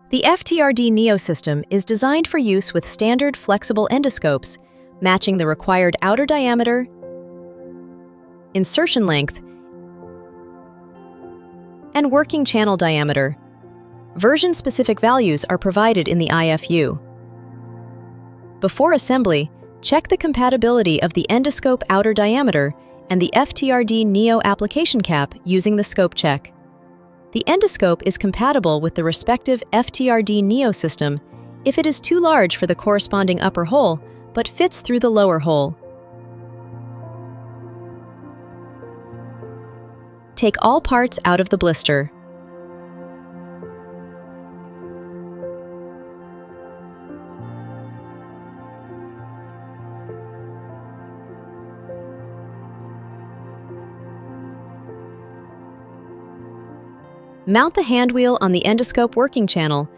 The FTRD Neo system is designed for use with standard flexible endoscopes, matching the required outer diameter, insertion length, and working channel diameter. Version-specific values are provided in the IFU. Before assembly, check the compatibility of the endoscope outer diameter and the FTRD Neo application cap using the scope check. The endoscope is compatible with the respective FTRD Neo system if it is too large for the corresponding upper hole, but fits through the lower hole. Take all parts out of the blister. Mount the handwheel on the endoscope working channel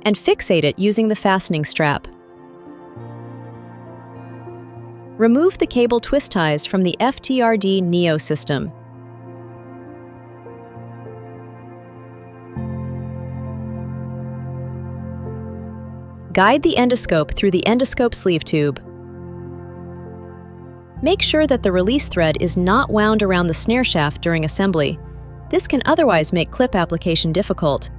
and fixate it using the fastening strap. Remove the cable twist ties from the FTRD Neo system. Guide the endoscope through the endoscope sleeve tube. Make sure that the release thread is not wound around the snare shaft during assembly. This can otherwise make clip application difficult.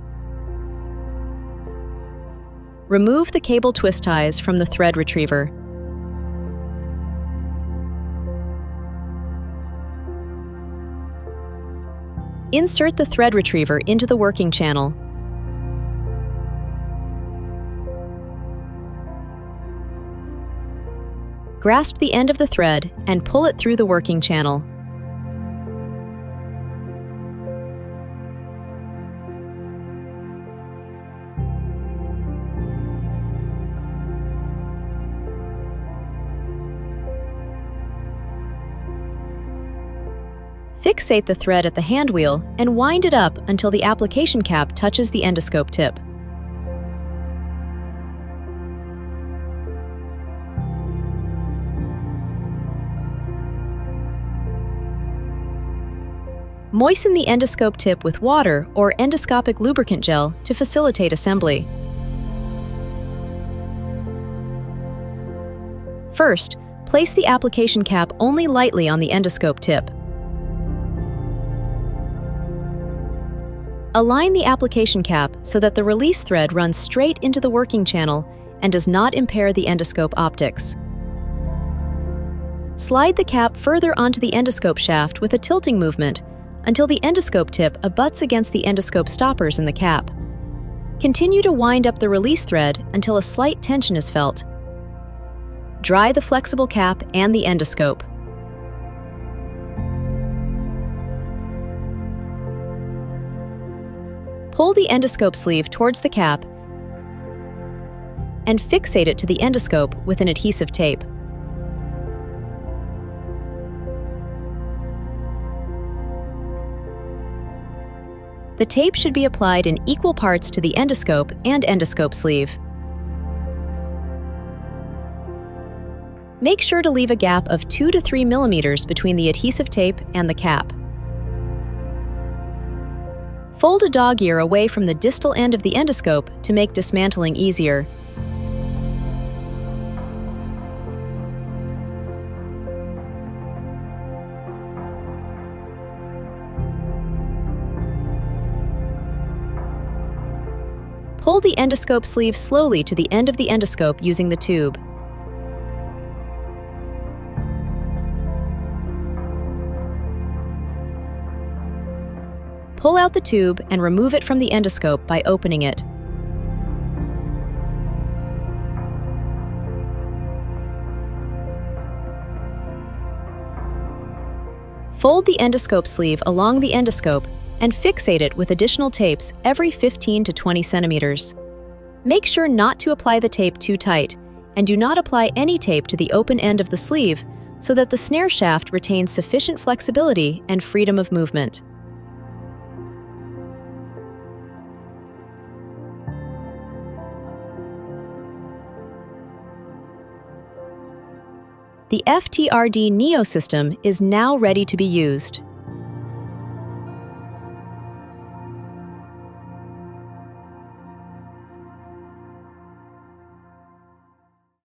Remove the cable twist ties from the thread retriever. Insert the thread retriever into the working channel. Grasp the end of the thread and pull it through the working channel. Fixate the thread at the handwheel and wind it up until the application cap touches the endoscope tip. Moisten the endoscope tip with water or endoscopic lubricant gel to facilitate assembly. First, place the application cap only lightly on the endoscope tip. Align the application cap so that the release thread runs straight into the working channel and does not impair the endoscope optics. Slide the cap further onto the endoscope shaft with a tilting movement until the endoscope tip abuts against the endoscope stoppers in the cap. Continue to wind up the release thread until a slight tension is felt. Dry the flexible cap and the endoscope. Pull the endoscope sleeve towards the cap and fixate it to the endoscope with an adhesive tape. The tape should be applied in equal parts to the endoscope and endoscope sleeve. Make sure to leave a gap of 2 to 3 millimeters between the adhesive tape and the cap. Fold a dog ear away from the distal end of the endoscope to make dismantling easier. Pull the endoscope sleeve slowly to the end of the endoscope using the tube. Pull out the tube and remove it from the endoscope by opening it. Fold the endoscope sleeve along the endoscope and fixate it with additional tapes every 15 to 20 centimeters. Make sure not to apply the tape too tight, and do not apply any tape to the open end of the sleeve so that the snare shaft retains sufficient flexibility and freedom of movement. The FTRD Neo system is now ready to be used.